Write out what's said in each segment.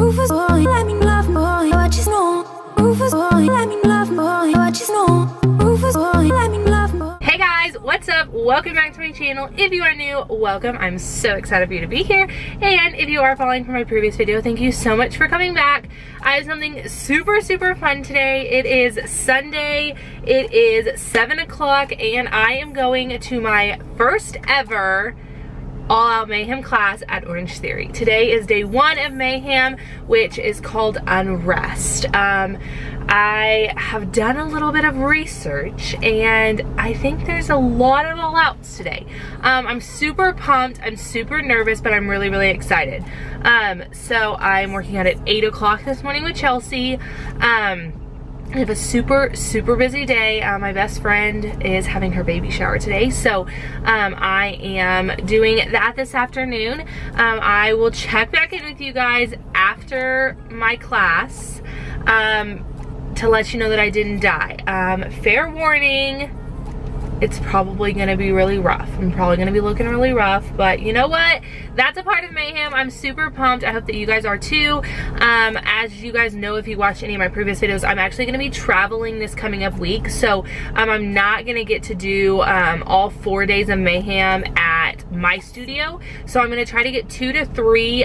Rufus boy, let me love boy, what you know. Rufus boy, let me love boy, what you know. Rufus boy, let me love boy. Hey guys, what's up? Welcome back to my channel. If you are new, welcome. I'm so excited for you to be here. And if you are following from my previous video, thank you so much for coming back. I have something super fun today. It is Sunday. It is 7 o'clock and I am going to my first ever All Out Mayhem class at Orangetheory. Today is day 1 of Mayhem, which is called Unrest. I have done a little bit of research and I think there's a lot of all outs today. I'm super pumped, I'm super nervous, but I'm really excited. So I'm working out at 8 o'clock this morning with Chelsea. I have a super busy day. My best friend is having her baby shower today, so I am doing that this afternoon. I will check back in with you guys after my class to let you know that I didn't die. Fair warning, it's probably gonna be really rough. I'm probably gonna be looking really rough, but you know what? That's a part of Mayhem. I'm super pumped. I hope that you guys are too. As you guys know, if you watched any of my previous videos, I'm actually gonna be traveling this coming up week, so I'm not gonna get to do all 4 days of Mayhem at my studio. So I'm gonna try to get 2 to 3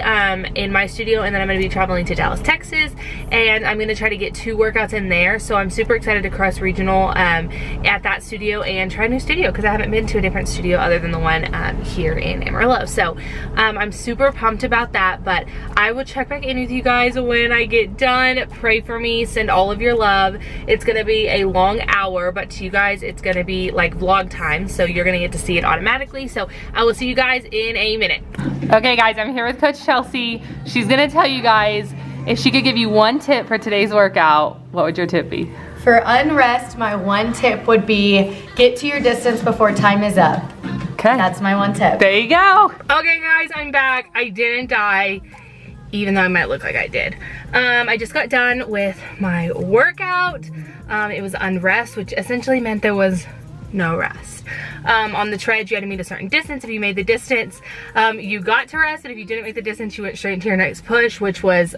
in my studio, and then I'm gonna be traveling to Dallas, Texas, and I'm gonna try to get 2 workouts in there. So I'm super excited to cross regional at that studio and try a new studio, because I haven't been to a different studio other than the one here in Amarillo. So I'm super pumped about that, but I will check back in with you guys when I get done. Pray for me, send all of your love. It's gonna be a long hour, but to you guys it's gonna be like vlog time, so you're gonna get to see it automatically. So I will see you guys in a minute. Okay guys, I'm here with Coach Chelsea. She's gonna tell you guys, if she could give you one tip for today's workout, what would your tip be? For Unrest, my one tip would be get to your distance before time is up. Okay. That's my one tip. There you go. Okay guys, I'm back. I didn't die, even though I might look like I did. I just got done with my workout. It was Unrest, which essentially meant there was no rest. On the tread, you had to meet a certain distance. If you made the distance, you got to rest, and if you didn't make the distance, you went straight into your next push, which was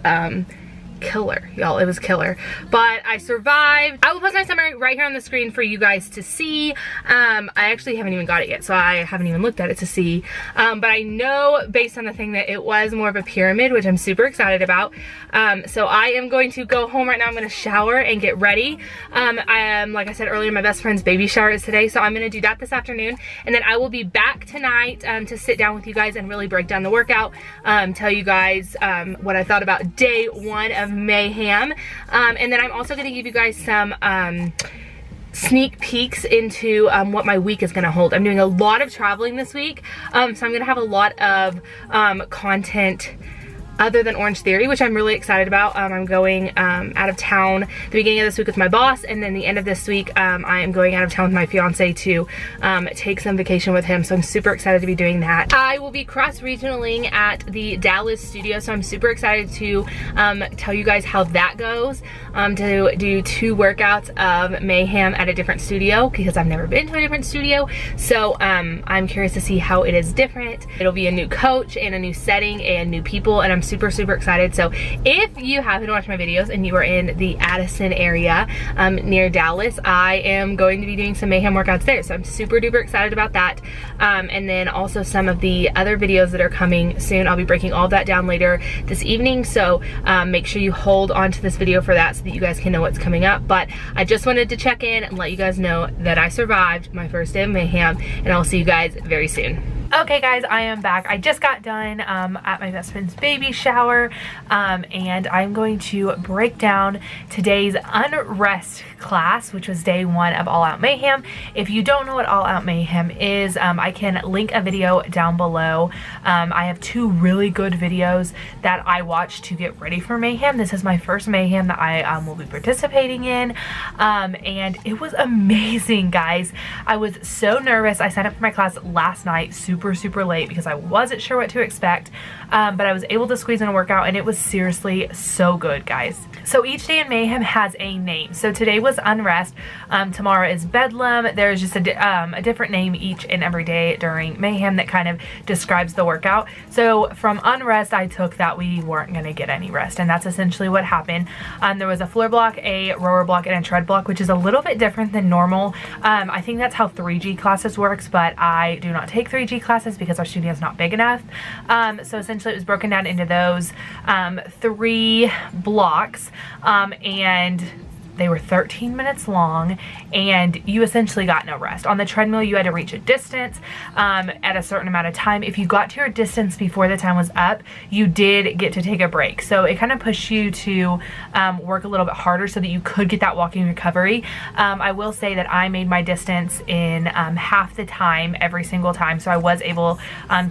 killer, y'all. It was killer, but I survived. I will post my summary right here on the screen for you guys to see. I actually haven't even got it yet, so I haven't even looked at it to see, but I know based on the thing that it was more of a pyramid, which I'm super excited about. So I am going to go home right now. I'm going to shower and get ready. Like I said earlier, my best friend's baby shower is today, so I'm going to do that this afternoon, and then I will be back tonight to sit down with you guys and really break down the workout, tell you guys what I thought about day 1 of Mayhem, and then I'm also going to give you guys some sneak peeks into what my week is going to hold. I'm doing a lot of traveling this week, so I'm going to have a lot of content other than Orangetheory, which I'm really excited about. I'm going out of town the beginning of this week with my boss, and then the end of this week I am going out of town with my fiance to take some vacation with him, so I'm super excited to be doing that. I will be cross-regionaling at the Dallas studio, so I'm super excited to tell you guys how that goes, to do 2 workouts of Mayhem at a different studio, because I've never been to a different studio, so I'm curious to see how it is different. It'll be a new coach and a new setting and new people, and I'm super excited. So if you haven't watched my videos and you are in the Addison area near Dallas, I am going to be doing some Mayhem workouts there, so I'm super duper excited about that. And then also some of the other videos that are coming soon. I'll be breaking all of that down later this evening, so make sure you hold on to this video for that so that you guys can know what's coming up. But I just wanted to check in and let you guys know that I survived my first day of Mayhem, and I'll see you guys very soon. Okay guys, I am back. I just got done at my best friend's baby shower, and I'm going to break down today's Unrest class, which was day 1 of All Out Mayhem. If you don't know what All Out Mayhem is, I can link a video down below. I have 2 really good videos that I watched to get ready for Mayhem. This is my first Mayhem that I will be participating in, and it was amazing, guys. I was so nervous. I signed up for my class last night, super super late because I wasn't sure what to expect, but I was able to squeeze in a workout and it was seriously so good, guys. So each day in Mayhem has a name. So today was Unrest, tomorrow is Bedlam. There's just a different name each and every day during Mayhem that kind of describes the workout. So from Unrest, I took that we weren't going to get any rest, and that's essentially what happened. There was a floor block, a rower block, and a tread block, which is a little bit different than normal. I think that's how 3G classes works, but I do not take 3G classes because our studio is not big enough. So essentially it was broken down into those 3 blocks, and they were 13 minutes long, and you essentially got no rest. On the treadmill, you had to reach a distance at a certain amount of time. If you got to your distance before the time was up, you did get to take a break. So it kind of pushed you to work a little bit harder so that you could get that walking recovery. I will say that I made my distance in half the time every single time, so I was able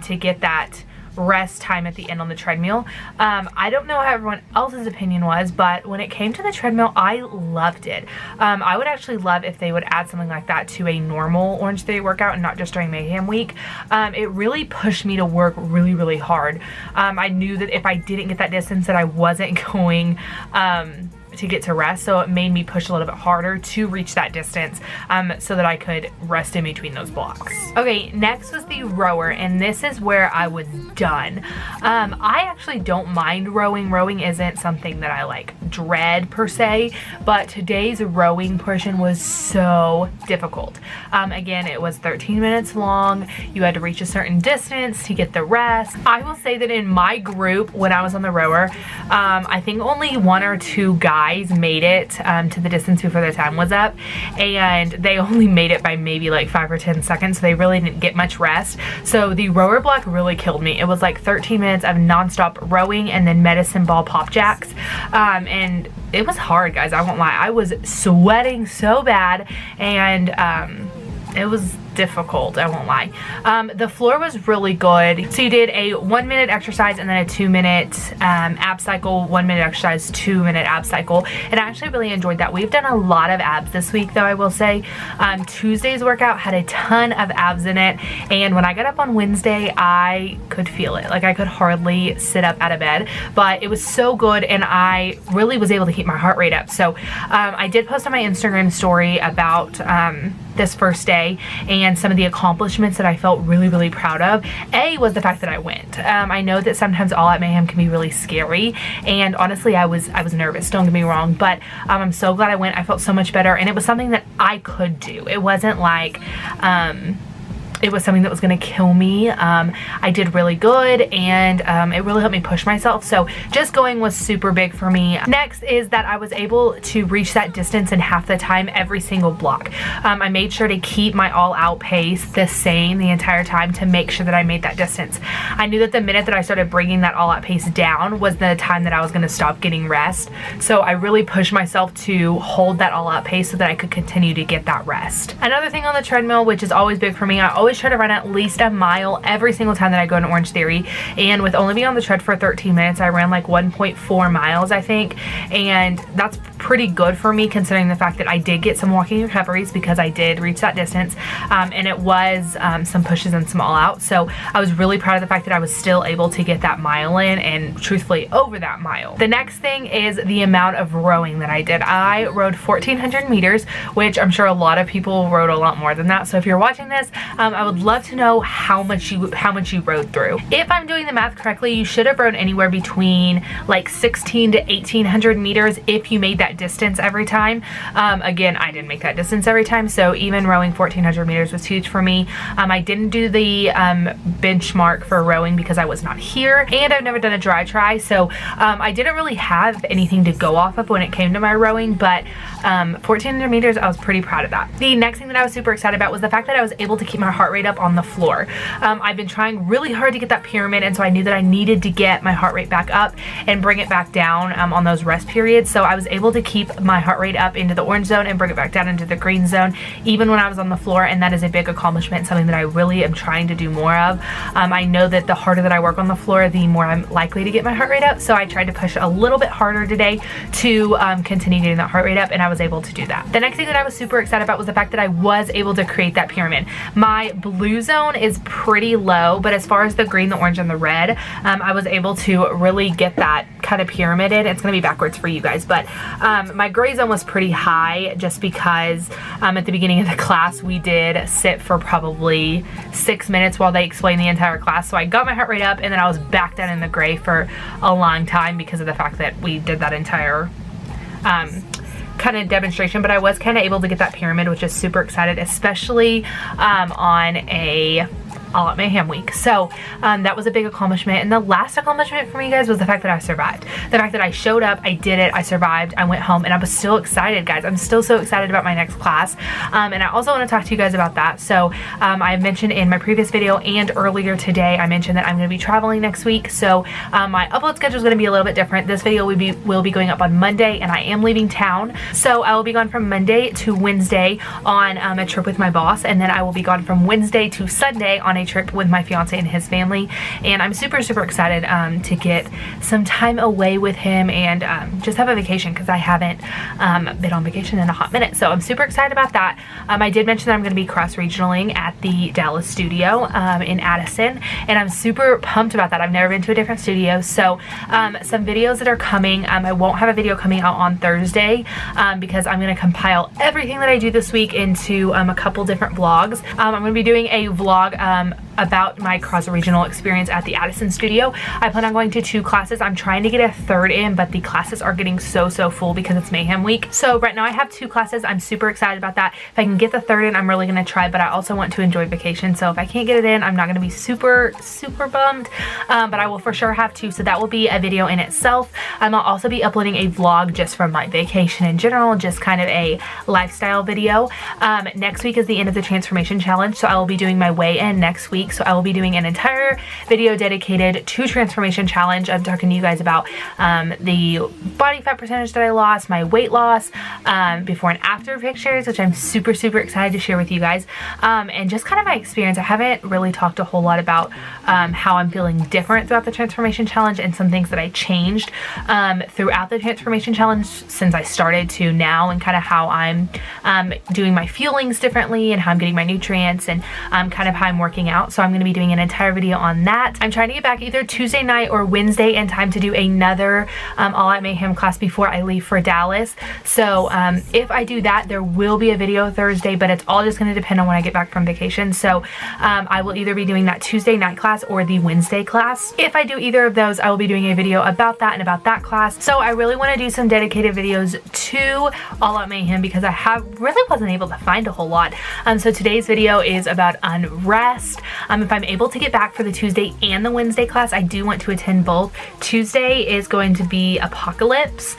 to get that rest time at the end on the treadmill. I don't know how everyone else's opinion was, but when it came to the treadmill, I loved it. I would actually love if they would add something like that to a normal Orangetheory workout and not just during Mayhem week. It really pushed me to work really hard. I knew that if I didn't get that distance that I wasn't going to get to rest, so it made me push a little bit harder to reach that distance so that I could rest in between those blocks. Okay, next was the rower, and this is where I was done. I actually don't mind rowing. Rowing isn't something that I like dread per se, but today's rowing portion was so difficult. Again, it was 13 minutes long. You had to reach a certain distance to get the rest. I will say that in my group, when I was on the rower, I think only 1 or 2 guys made it to the distance before their time was up, and they only made it by maybe like 5 or 10 seconds, so they really didn't get much rest. So the rower block really killed me. It was like 13 minutes of non-stop rowing and then medicine ball pop jacks, and it was hard, guys. I won't lie. I was sweating so bad, and it was difficult, I won't lie. The floor was really good. So you did a 1-minute exercise and then a 2-minute ab cycle, 1-minute exercise, 2-minute ab cycle, and I actually really enjoyed that. We've done a lot of abs this week, though, I will say. Tuesday's workout had a ton of abs in it, and when I got up on Wednesday, I could feel it. Like, I could hardly sit up out of bed, but it was so good, and I really was able to keep my heart rate up. So I did post on my Instagram story about this first day and some of the accomplishments that I felt really proud of. A was the fact that I went. I know that sometimes All Out Mayhem can be really scary, and honestly I was nervous, don't get me wrong, but I'm so glad I went. I felt so much better, and it was something that I could do. It wasn't like it was something that was going to kill me. I did really good, and it really helped me push myself, so just going was super big for me. Next is that I was able to reach that distance in half the time every single block. I made sure to keep my all-out pace the same the entire time to make sure that I made that distance. I knew that the minute that I started bringing that all-out pace down was the time that I was going to stop getting rest, so I really pushed myself to hold that all-out pace so that I could continue to get that rest. Another thing on the treadmill, which is always big for me, I always try to run at least a mile every single time that I go into Orangetheory, and with only being on the tread for 13 minutes, I ran like 1.4 miles, I think, and that's pretty good for me considering the fact that I did get some walking recoveries because I did reach that distance, and it was some pushes and some all out, so I was really proud of the fact that I was still able to get that mile in, and truthfully over that mile. The next thing is the amount of rowing that I did. I rowed 1,400 meters, which I'm sure a lot of people rowed a lot more than that, so if you're watching this, I would love to know how much you rode through. If I'm doing the math correctly, you should have rowed anywhere between like 1,600 to 1,800 meters if you made that distance every time. Again, I didn't make that distance every time, so even rowing 1,400 meters was huge for me. I didn't do the benchmark for rowing because I was not here, and I've never done a dry try, so I didn't really have anything to go off of when it came to my rowing, but 1,400 meters, I was pretty proud of that. The next thing that I was super excited about was the fact that I was able to keep my heart rate up on the floor. I've been trying really hard to get that pyramid, and so I knew that I needed to get my heart rate back up and bring it back down on those rest periods, so I was able to keep my heart rate up into the orange zone and bring it back down into the green zone, even when I was on the floor, and that is a big accomplishment, something that I really am trying to do more of. I know that the harder that I work on the floor, the more I'm likely to get my heart rate up, so I tried to push a little bit harder today to continue getting that heart rate up, and I was able to do that. The next thing that I was super excited about was the fact that I was able to create that pyramid. My blue zone is pretty low, but as far as the green, the orange, and the red, I was able to really get that kind of pyramid in. It's gonna be backwards for you guys, but my gray zone was pretty high just because at the beginning of the class we did sit for probably 6 minutes while they explained the entire class, so I got my heart rate up and then I was back down in the gray for a long time because of the fact that we did that entire kind of demonstration. But I was kind of able to get that pyramid, which is super excited, especially on a all at Mayhem week. So that was a big accomplishment. And the last accomplishment for me, guys, was the fact that I survived. The fact that I showed up, I did it, I survived, I went home, and I was still excited, guys. I'm still so excited about my next class. And I also want to talk to you guys about that. So I mentioned in my previous video and earlier today, I mentioned that I'm going to be traveling next week. So my upload schedule is going to be a little bit different. This video will be going up on Monday, and I am leaving town. So I will be gone from Monday to Wednesday on a trip with my boss, and then I will be gone from Wednesday to Sunday on a trip with my fiance and his family. And I'm super excited to get some time away with him and just have a vacation, because I haven't been on vacation in a hot minute. So I'm super excited about that. I did mention that I'm going to be cross-regionaling at the Dallas studio in Addison, and I'm super pumped about that. I've never been to a different studio. So some videos that are coming, I won't have a video coming out on Thursday because I'm going to compile everything that I do this week into a couple different vlogs. I'm going to be doing a vlog about my cross-regional experience at the Addison studio. I plan on going to 2 classes. I'm trying to get a 3rd in, but the classes are getting so full because it's Mayhem week. So right now I have 2 classes. I'm super excited about that. If I can get the 3rd in, I'm really going to try, but I also want to enjoy vacation. So if I can't get it in, I'm not going to be super bummed, but I will for sure have to. So that will be a video in itself. I'll also be uploading a vlog just from my vacation in general, just kind of a lifestyle video. Next week is the end of the transformation challenge, so I will be doing my weigh-in next week. So I will be doing an entire video dedicated to transformation challenge. I'm talking to you guys about the body fat percentage that I lost, my weight loss, before and after pictures, which I'm super excited to share with you guys, and just kind of my experience. I haven't really talked a whole lot about how I'm feeling different throughout the transformation challenge and some things that I changed throughout the transformation challenge since I started to now, and kind of how I'm doing my fuelings differently and how I'm getting my nutrients and kind of how I'm working out. So I'm going to be doing an entire video on that. I'm trying to get back either Tuesday night or Wednesday in time to do another All Out Mayhem class before I leave for Dallas. So if I do that, there will be a video Thursday, but it's all just going to depend on when I get back from vacation. So I will either be doing that Tuesday night class or the Wednesday class. If I do either of those, I will be doing a video about that and about that class. So I really want to do some dedicated videos to All Out Mayhem because I really wasn't able to find a whole lot. So today's video is about Unrest. If I'm able to get back for the Tuesday and the Wednesday class, I do want to attend both. Tuesday is going to be Apocalypse.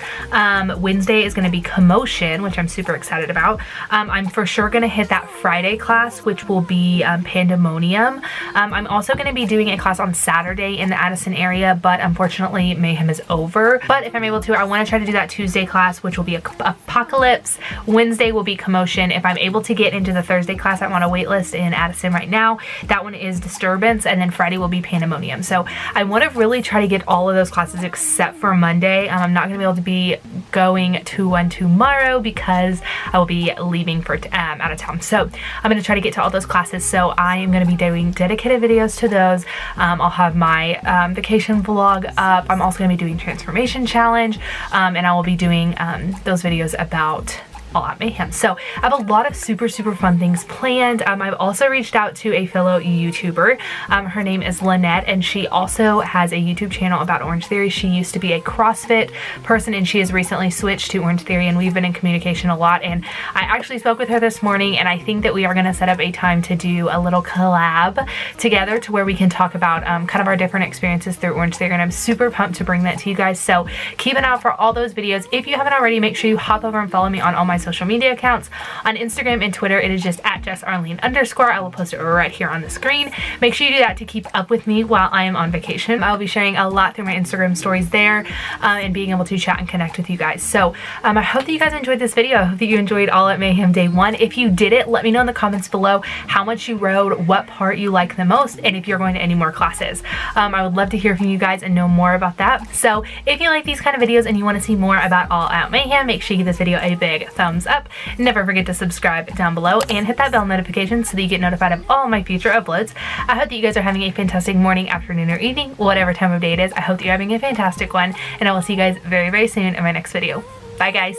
Wednesday is going to be Commotion, which I'm super excited about. I'm for sure going to hit that Friday class, which will be Pandemonium. I'm also going to be doing a class on Saturday in the Addison area, but unfortunately Mayhem is over. But if I'm able to, I want to try to do that Tuesday class, which will be Apocalypse. Wednesday will be Commotion. If I'm able to get into the Thursday class, I'm on a wait list in Addison right now. That one is Disturbance, and then Friday will be Pandemonium. So I want to really try to get all of those classes except for Monday. I'm not going to be able to be going to one tomorrow because I will be leaving for out of town. So I'm going to try to get to all those classes. So I am going to be doing dedicated videos to those. I'll have my vacation vlog up. I'm also going to be doing transformation challenge, and I will be doing those videos about All Out Mayhem. So I have a lot of super fun things planned. I've also reached out to a fellow YouTuber. Her name is Lynette, and she also has a YouTube channel about Orangetheory. She used to be a CrossFit person, and she has recently switched to Orangetheory, and we've been in communication a lot. And I actually spoke with her this morning, and I think that we are going to set up a time to do a little collab together to where we can talk about kind of our different experiences through Orangetheory, and I'm super pumped to bring that to you guys. So keep an eye out for all those videos. If you haven't already, make sure you hop over and follow me on all my social media accounts. On Instagram and Twitter, it is just at JessArlene_. I will post it right here on the screen. Make sure you do that to keep up with me while I am on vacation. I'll be sharing a lot through my Instagram stories there and being able to chat and connect with you guys. So I hope that you guys enjoyed this video. I hope that you enjoyed All at Mayhem Day 1. If you did it, let me know in the comments below how much you rode, what part you like the most, and if you're going to any more classes. I would love to hear from you guys and know more about that. So if you like these kind of videos and you want to see more about All Out Mayhem, make sure you give this video a big thumbs up. Never forget to subscribe down below and hit that bell notification so that you get notified of all my future uploads. I hope that you guys are having a fantastic morning, afternoon, or evening, whatever time of day it is. I hope that you're having a fantastic one, and I will see you guys very, very soon in my next video. Bye, guys.